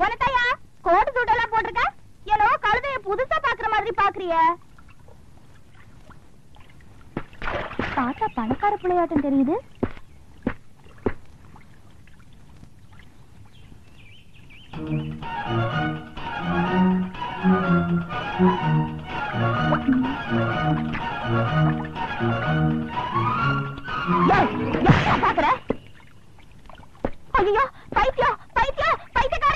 உனத்தையா கோட்டு சூட்டெல்லாம் போட்டிருக்க? ஏனோ கழுதைய புதுசா பாக்குற மாதிரி பாக்குறிய. பார்த்தா பணக்கார பிள்ளையாட்டம் தெரியுது. பாக்குற? ஐயோ பைத்தியம் பைத்தியம் பைத்தியக்கார!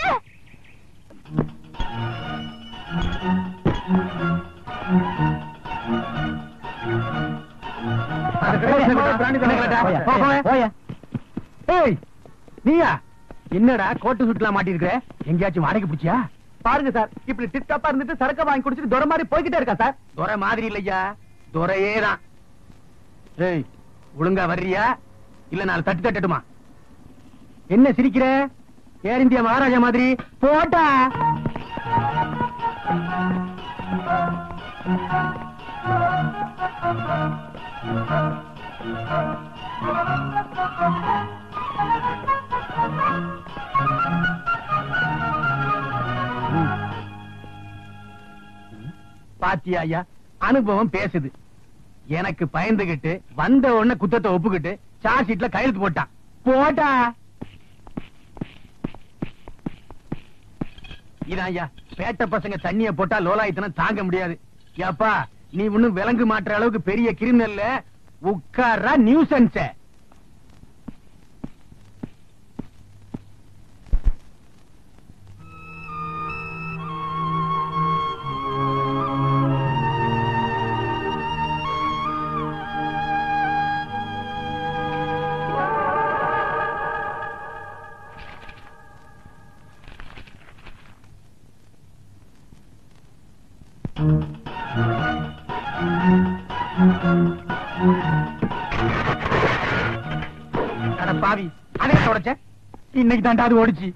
நீயா என்னடா கோட்டு சுட்டுலாம் மாட்டிருக்கிற? எங்கேயாச்சும் வாடகை பிடிச்சியா? பாருங்க சார், இப்படி டிப்டாப்பா இருந்துட்டு சரக்க வாங்கி குடிச்சிட்டு துரை மாதிரி போய்கிட்டே இருக்கா சார். துரை மாதிரி இல்லையா, துரையே தான். ஏய், ஒழுங்கா வர்றியா இல்ல நாலு தட்டு தட்டட்டுமா? என்ன சிரிக்கிற? ஏர் இந்தியா மகாராஜா மாதிரி போட்டா. பாத்தியா ஐயா, அனுபவம் பேசுது. எனக்கு பயந்துகிட்டு வந்த உடனே குத்தத்தை ஒப்புக்கிட்டு சார்ஜ் ஷீட்ல கையெழுத்து போட்டான். போட்டா இதான் ஐயா, பேட்ட பசங்க தண்ணிய போட்டா லோலாயத்தனம் தாங்க முடியாது. ஏப்பா, நீ ஒண்ணும் விலங்கு மாற்ற அளவுக்கு பெரிய கிரிமினல் உட்கார்றா நியூசன்ஸ். பாவி, அதே தொடச்ச இன்னைக்கு தாண்டா அது ஓடிச்சு.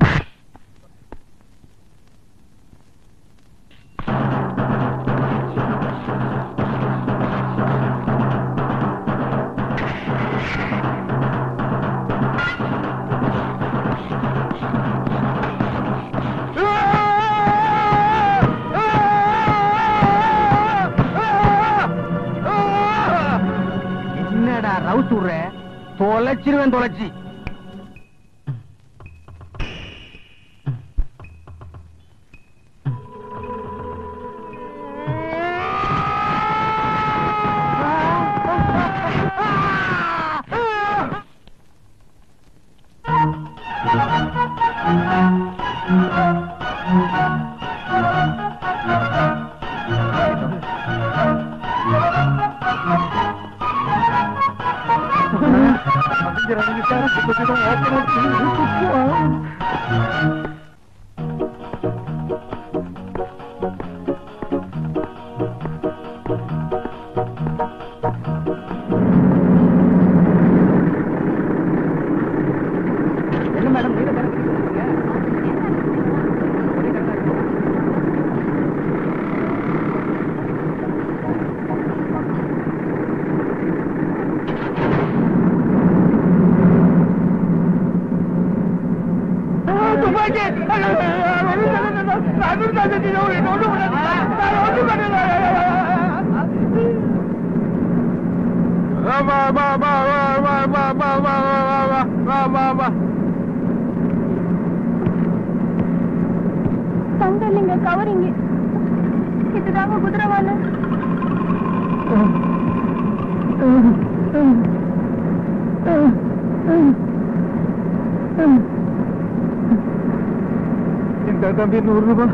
என்னடா ரவுசுற? தொலைச்சிருவேன் தொலைச்சி. தங்கலிங்க கவரிங்க இதுதாங்க குதிரவால. இந்த தம்பி 100 ரூபாய்.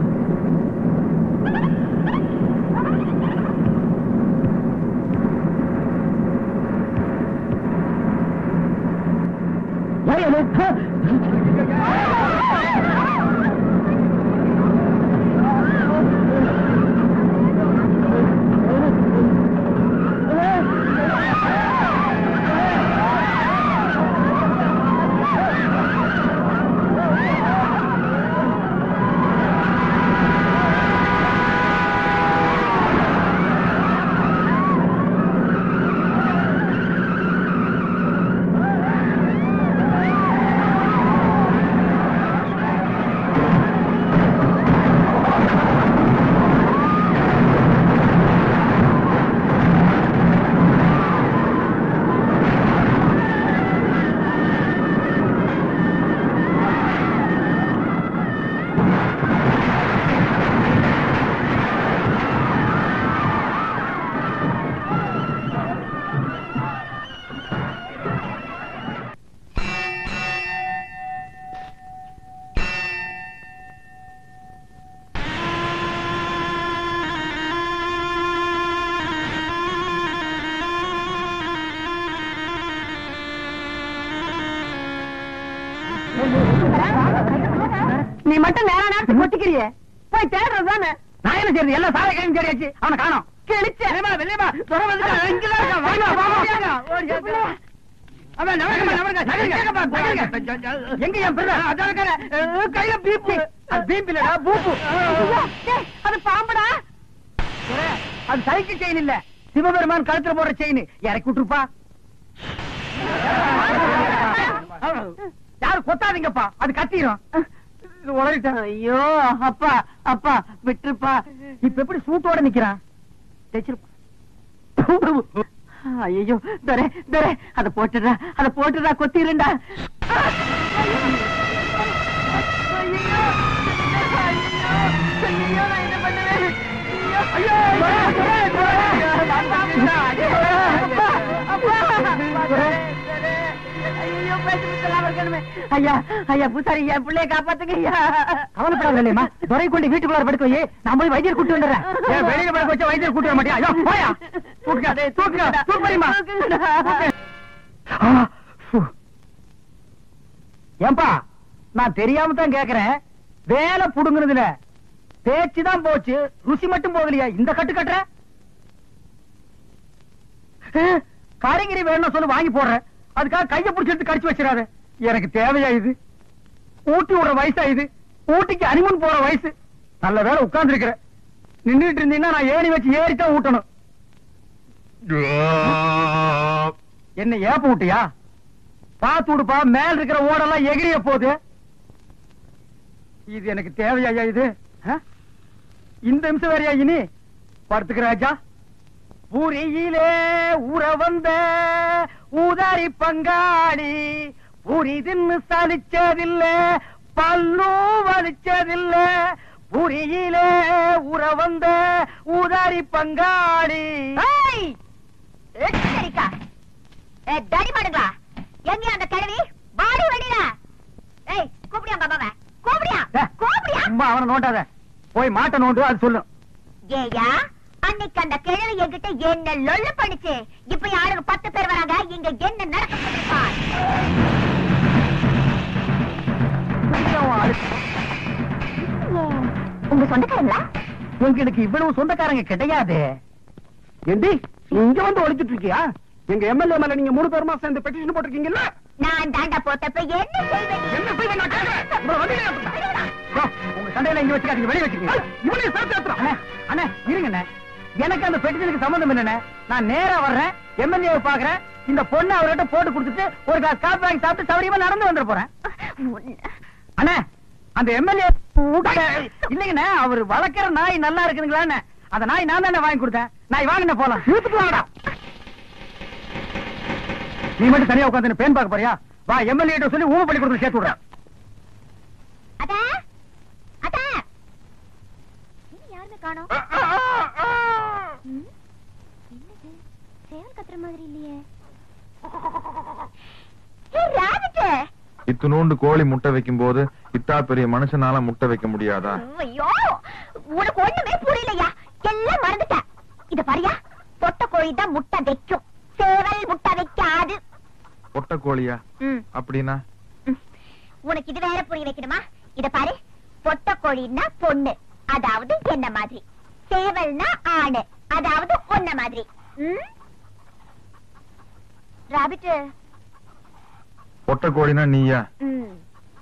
நீ மட்டும் நேர நேரத்துக்கு கொட்டிக்கிறியே போய் தேடுறது தானே. நான் என்ன செய்யறது? எல்லாம் சாலை கையும் தேடியாச்சு, அவனை காணோம். எங்க என் கையில பீப்பு, பீப் இல்லடா பூப்பு. அது பாம்புடா. அது சைக்கிள் செயின் இல்ல, சிவபெருமான் கழுத்துல போடுற செயின். இறக்கி விட்டுருப்பா. யாரும் கொத்தாதீங்கப்பா, அது கத்திரும். ஐயோ அப்பா அப்பா விட்டுருப்பா. இப்ப எப்படி சூட்டோட நிக்கிறான்? ஐயோ தரே தரே அத போட்டுடா கொத்திருண்டா. ஐயா ஐயா பூசாரி என் பிள்ளைய காப்பாத்துங்க ஐயா. கவலைப்படாதேம்மா, துரை கொண்டு வீட்டுக்குள்ள படுக்க வை, நான் போய் வைத்தியர் கூட்டு வந்துடுறேன். வெளியில படுக்க வச்சா வைத்தியர் கூட்டு வர மாட்டியா? ஏன்பா, நான் தெரியாம தான் கேக்குறேன். வேலை புடுங்குறதுல பேச்சுதான் போச்சு, ருசி மட்டும் போகலையா? இந்த கட்டு கட்டுற காரிங்கிரி வேணும் சொல்லு, வாங்கி போடுறேன். அதுக்காக கைய பிடிச்சிட்டு கடிச்சு வச்சிடாத. எனக்கு தேவையா இது? ஊட்டி விடுற வயசா இது? ஊட்டிக்கு அனிமன் போற வயசு. நல்ல வேலை உட்கார்ந்து இருக்கிற. நின்றுட்டு இருந்தீங்கன்னா நான் ஏணி வச்சு ஏறித்தான் ஊட்டணும். என்ன ஏப்ப விட்டியா? பாத்து விடுப்பா, மேல இருக்கிற ஓடெல்லாம் எகிரிய போகுது. இது எனக்கு தேவையா இது? இந்த நிமிஷம் வேறையா இனி? படுத்துக்கிற ராஜா. பூரியிலே ஊற வந்த ஊதாரி பங்காளி, பூரி தின்னு சலிச்சதில்ல, பல்லு வலிச்சதில்ல. பூரியிலே ஊற வந்த ஊதாரி பங்காளி. தடிமாடுங்களா, எங்க அந்த கிழவி? வாடி வடில. ஏய் கூப்பிடியா பாபாவ? கூப்பிடியா கூப்பிடியா? அம்மா அவனை நோண்டாத, போய் மாட்ட நோண்டு, அது சொல்லு. ஏயா அன்னைக்கு அந்த கிழவி என்கிட்ட என்ன லொல்ல பண்ணிச்சு. இப்ப யாருக்கு 10 பேர் வராங்க, இங்க என்ன நடக்க போகுது? உங்க சொந்தக்காரங்களா? உங்களுக்கு இவ்வளவு சொந்தக்காரங்க கிடையாது. ஏண்டி இங்க வந்து ஒழிச்சிட்டு இருக்கியா? எங்க எம்எல்ஏ மேல நீங்க 3 பேருமா சேர்ந்து பெட்டிஷன் போட்டிருக்கீங்கல்ல? நான் தாண்டா போட்டப்ப என்ன செய்வேன்? என்ன செய்வேன் நான் கேக்குறேன். உங்க சண்டையில இங்க வச்சுக்காதீங்க, வெளிய வச்சுக்கீங்க. இவனையும் சேர்த்து ஏத்துறோம். அண்ணே இருங்கண்ணே, எனக்கு அந்த பெட்டிஷனுக்கு சம்பந்தம் இல்லண்ணே. நான் நேரா வர்றேன், எம்எல்ஏ பாக்குறேன். இந்த பொண்ணு அவர்கிட்ட போட்டு கொடுத்துட்டு ஒரு கிளாஸ் காபி வாங்கி சாப்பிட்டு சௌரியமா நடந்து வந்துட போறேன். அண்ணே அந்த எம்எல்ஏ இல்லைங்கண்ணே, அவர் வளர்க்கிற நாய் நல்லா இருக்குதுங்களா? அந்த நாய் நான் தானே வாங்கி கொடுத்தேன். நாய் வாங்கின போலாம். வாங்கடா. நீ மட்டும் தனியா உட்காந்து பேன் பார்க்க போறியா? வா, எம்எல்ஏ சொல்லி ஊமை பண்ணி கொடுத்து சேர்த்து விடுறேன். யாருமே காணோம். சேவல் கத்துற மாதிரி இல்லையே. இத்துணூண்டு கோழி முட்டை வைக்கும் போது இத்தா பெரிய மனுஷனால முட்டை வைக்க முடியாதா? ஐயோ உனக்கு ஒண்ணுமே புரியலையா? எல்லாம் மறந்துட்ட. இத பாரியா, பொட்ட கோழி தான் முட்டை வைக்கும், சேவல் முட்டை வைக்காது. பொட்ட கோழியா? அப்படின்னா உனக்கு இது வேற புரிய வைக்கணுமா? இத பாரு, பொட்ட கோழின்னா பொண்ணு, அதாவது என்ன மாதிரி. சேவல்னா ஆணு, அதாவது ஒன்ன மாதிரி. ராபிட், பொட்ட கோழினா நீயா?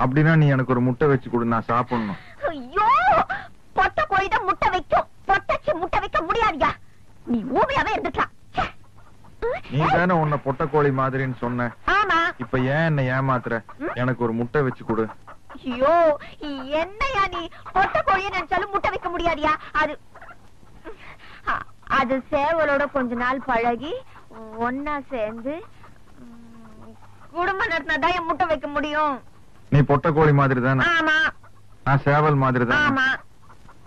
அப்படின்னா நீ எனக்கு ஒரு முட்டை வச்சு கொடு, நான் சாப்பிடணும். ஐயோ பொட்ட கோழி தான் முட்டை வைக்கும், பொட்டச்சி முட்டை வைக்க முடியாதுயா. நீ ஊமையாவே இருந்துக்கலாம். நீ தானே உன்னை பொட்ட கோழி மாதிரின்னு சொன்ன. ஆமா. இப்ப ஏன் என்ன ஏமாத்துற? எனக்கு ஒரு முட்டை வச்சு கொடு. ஐயோ என்னையா நீ? பொட்ட கோழியை நினைச்சாலும் முட்டை வைக்க முடியாதியா? அது சேவலோட கொஞ்ச நாள் பழகி ஒன்னா சேர்ந்து குடும்ப நடத்தினாதான் என் முட்டை வைக்க முடியும். நீ பொட்ட கோழி மாதிரி தானே? ஆமா. நான் சேவல் மாதிரி தானே? ஆமா.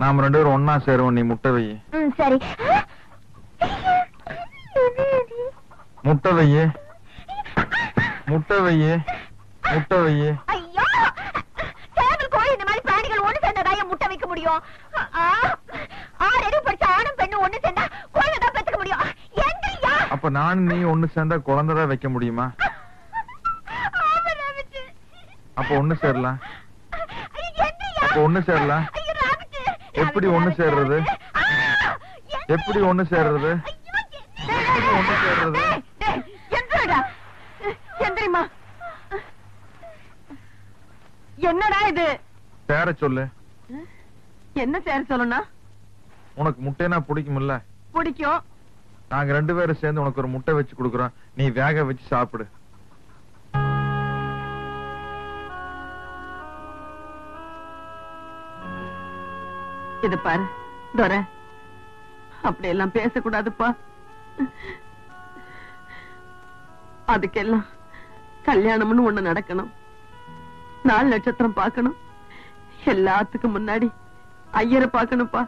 நாம 2 பேரும் ஒன்னா சேருவோம். நீ முட்டை வை. சரி. முட்டை வையே, முட்டை வையே, முட்டை வையே. ஐயோ சேவல் கோழி இந்த மாதிரி பிராணிகள் ஒண்ணு சேர்ந்ததான் முட்டை வைக்க முடியும். 6 அறிவு படிச்ச ஆணும் பெண்ணும் ஒண்ணு சேர்ந்தா குழந்தைதான் பெற்றுக்க முடியும். எங்கய்யா? அப்ப நான் நீ ஒண்ணு சேர்ந்தா குழந்தைதான் வைக்க முடியுமா? அப்ப ஒண்ணு சேரலாம். ஐயோ, என்னய்யா? அப்ப ஒண்ணு சேரலாம். ஐயோ, ராபிட். எப்படி ஒண்ணு சேர்றது? எப்படி ஒண்ணு சேர்றது? ஐயோ, ஒண்ணு சேர்றது? எந்திரடா, எந்திரிமா. என்னடா இது? சேர சொல்லு. என்ன சேர சொல்லணும்? உனக்கு முட்டைனா பிடிக்கும்ல? பிடிக்கும். நாங்க 2 பேரும் சேர்ந்து உனக்கு ஒரு முட்டை வச்சு கொடுக்குறோம். நீ வேக வச்சு சாப்பிடு. இது பாரு துரை, அப்படி எல்லாம் பேசக்கூடாதுப்பா. அதுக்கெல்லாம் கல்யாணம்னு ஒண்ணு நடக்கணும். 4 நட்சத்திரம் பார்க்கணும். எல்லாத்துக்கும் முன்னாடி ஐயரை பார்க்கணும்ப்பா.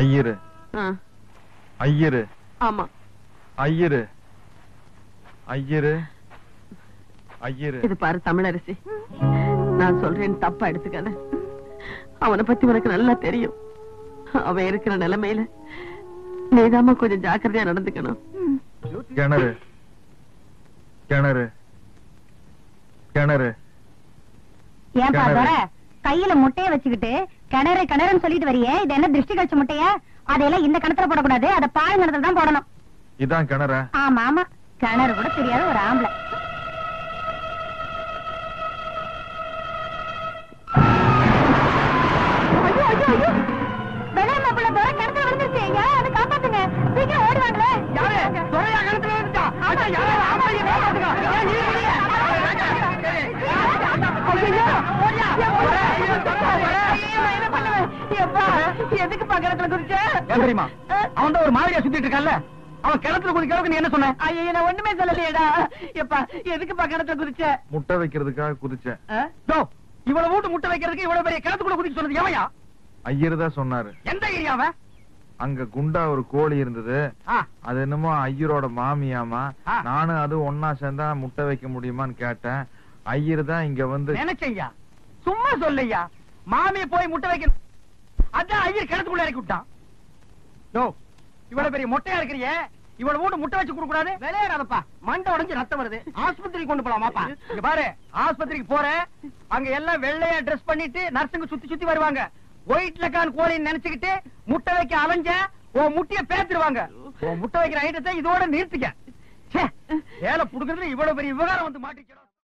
ஐயரு ஐயரு ஆமா, ஐயரு ஐயரு ஐயரு. இது பாரு தமிழரசி, நான் சொல்றேன் தப்பா எடுத்துக்காத. அவனை பத்தி உனக்கு நல்லா தெரியும். அவன் இருக்கிற நிலைமையில நீதாம்மா கொஞ்சம் ஜாக்கிரதையா நடந்துக்கணும். கிணறு கிணறு கிணறு. ஏன்பா துரை, கையில முட்டைய வச்சுக்கிட்டு கிணறு கிணறுன்னு சொல்லிட்டு வரியே, இது என்ன திருஷ்டி கழிச்ச முட்டையா? அதையெல்லாம் இந்த கிணத்துல போடக்கூடாது, அதை பால் கிணத்துல தான் போடணும். இதான் கிணற? ஆமா ஆமா, கிணறு கூட தெரியாத ஒரு ஆம்பளை. சீக்கிரம் ஓடுவாங்களே. எதுக்கு கிணத்துல குதிச்ச? தெரியுமா, அவன் தான் ஒரு மாதிரியா சுத்திட்டு இருக்கான்ல. அவன் கிணத்துல குதிக்கிறதுக்கு நீ என்ன சொன்ன? ஐயோ, நான் ஒண்ணுமே சொல்லலையேடா. எப்பா எதுக்கு கிணத்துல குதிச்ச? முட்டை வைக்கிறதுக்காக குதிச்சேன். இவ்வளவு வீட்டு முட்டை வைக்கிறதுக்கு இவ்வளவு பெரிய கிணத்துக்குள்ள குதிச்சு சொன்னது எவையா? ஐயரு தான் சொன்னாரு. எந்த ஏரியாவ? அங்க குண்டா ஒரு கோழி இருந்தது. அது என்னமோ ஐயரோட மாமியாமா. நானும் அது ஒன்னா சேர்ந்தா முட்டை வைக்க முடியுமான்னு கேட்டேன். ஐயரு தான் இங்க வந்து நினைச்சையா, சும்மா சொல்லையா. மாமிய போய் முட்டை வைக்க, அதான் ஐயர் கிணத்துக்குள்ள இறக்கி விட்டான். இவ்வளவு பெரிய மொட்டையா இருக்கிறியே, இவ்வளவு வீட்டு முட்டை வச்சு கொடுக்க கூடாது? விளையாடாதப்பா, மண்டை உடைஞ்சு ரத்தம் வருது. ஆஸ்பத்திரிக்கு கொண்டு போலாமாப்பா? இங்க பாரு, ஆஸ்பத்திரிக்கு போற, அங்க எல்லாம் வெள்ளையா ட்ரெஸ் பண்ணிட்டு நர்ஸுங்க சுத்தி சுத்தி வருவாங்க. ஒயிட் லக்கான் கோழின்னு நினைச்சுக்கிட்டு முட்டை வைக்க அலைஞ்ச உன் முட்டைய பேத்துருவாங்க. உன் முட்டை வைக்கிற ஐட்டத்தை இதோட நிறுத்திக்க. ஏல புடுங்கிறதுல இவ்வளவு பெரிய விவகாரம் வந்து மாட்டிக்கிறோம்.